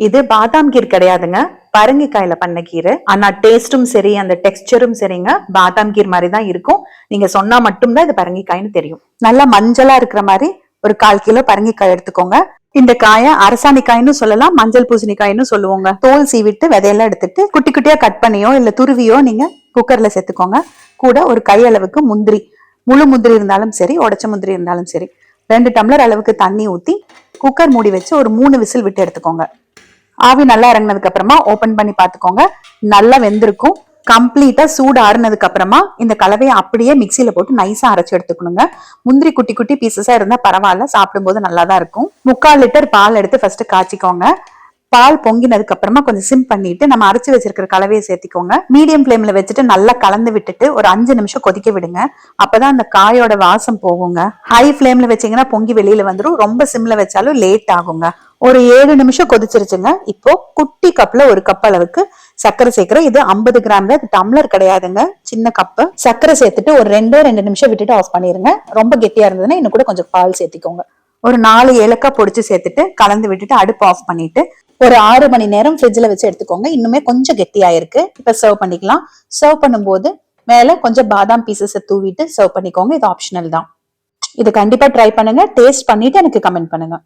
இது பாதாம் கீர் கிடையாதுங்க, பரங்கிக்காயில பண்ண கீரை. ஆனா டேஸ்டும் சரி அந்த டெக்ஸ்டரும் சரிங்க பாதாம் கீர் மாதிரி தான் இருக்கும். நீங்க சொன்னா மட்டும்தான் இது பரங்கிக்காய்னு தெரியும். நல்லா மஞ்சளா இருக்கிற மாதிரி ஒரு 1/4 கிலோ பரங்கிக்காய் எடுத்துக்கோங்க. இந்த காயை அரசாணிக்காய்னு சொல்லலாம், மஞ்சள் பூசணிக்காய்னு சொல்லுவோங்க. தோல் சீவிட்டு விதையெல்லாம் எடுத்துட்டு குட்டி குட்டியா கட் பண்ணியோ இல்ல துருவியோ நீங்க குக்கர்ல சேர்த்துக்கோங்க. கூட ஒரு கையளவுக்கு முந்திரி, முழு முந்திரி இருந்தாலும் சரி உடைச்ச முந்திரி இருந்தாலும் சரி, 2 டம்ளர் அளவுக்கு தண்ணி ஊத்தி குக்கர் மூடி வச்சு ஒரு 3 விசில் விட்டு எடுத்துக்கோங்க. ஆவி நல்லா இறங்கினதுக்கு அப்புறமா ஓபன் பண்ணி பாத்துக்கோங்க. நல்லா வெந்திருக்கும். கம்ப்ளீட்டா சூடு ஆறுனதுக்கு அப்புறமா இந்த கலவையை அப்படியே மிக்சியில போட்டு நைஸா அரைச்சு எடுத்துக்கணுங்க. முந்திரி குட்டி குட்டி பீசஸா இருந்தா பரவாயில்ல, சாப்பிடும்போது நல்லா தான் இருக்கும். 3/4 லிட்டர் பால் எடுத்து ஃபர்ஸ்ட் காய்ச்சிக்கோங்க. பால் பொங்கினதுக்கு அப்புறமா கொஞ்சம் சிம் பண்ணிட்டு நம்ம அரைச்சு வச்சிருக்கிற கலவையை சேர்த்திக்கோங்க. மீடியம் ஃபிளேம்ல வச்சுட்டு நல்லா கலந்து விட்டுட்டு ஒரு 5 நிமிஷம் கொதிக்க விடுங்க. அப்பதான் அந்த காயோட வாசம் போகுங்க. ஹை ஃபிளேம்ல வச்சீங்கன்னா பொங்கி வெளியில வந்துடும். ரொம்ப சிம்ல வச்சாலும் லேட் ஆகுங்க. ஒரு 7 நிமிஷம் கொதிச்சிருச்சுங்க. இப்போ குட்டி கப்ல ஒரு கப் அளவுக்கு சர்க்கரை சேர்க்கிறேன். இது 50 கிராம்ல, டம்ளர் கிடையாதுங்க, சின்ன கப்பு. சர்க்கரை சேர்த்துட்டு ஒரு 2 நிமிஷம் விட்டுட்டு ஆஃப் பண்ணிருங்க. ரொம்ப கெட்டியா இருந்ததுன்னா இன்னும் கூட கொஞ்சம் பால் சேர்த்திக்கோங்க. ஒரு 4 ஏலக்காய் பொடிச்சு சேர்த்துட்டு கலந்து விட்டுட்டு அடுப்பு ஆஃப் பண்ணிட்டு ஒரு 6 மணி நேரம் ஃப்ரிட்ஜ்ல வச்சு எடுத்துக்கோங்க. இன்னுமே கொஞ்சம் கெட்டியாயிருக்கு. இப்ப சர்வ் பண்ணிக்கலாம். சர்வ் பண்ணும்போது மேல கொஞ்சம் பாதாம் பீசஸ் தூவிட்டு சர்வ் பண்ணிக்கோங்க. இது ஆப்ஷனல் தான். இது கண்டிப்பா ட்ரை பண்ணுங்க. டேஸ்ட் பண்ணிட்டு எனக்கு கமெண்ட் பண்ணுங்க.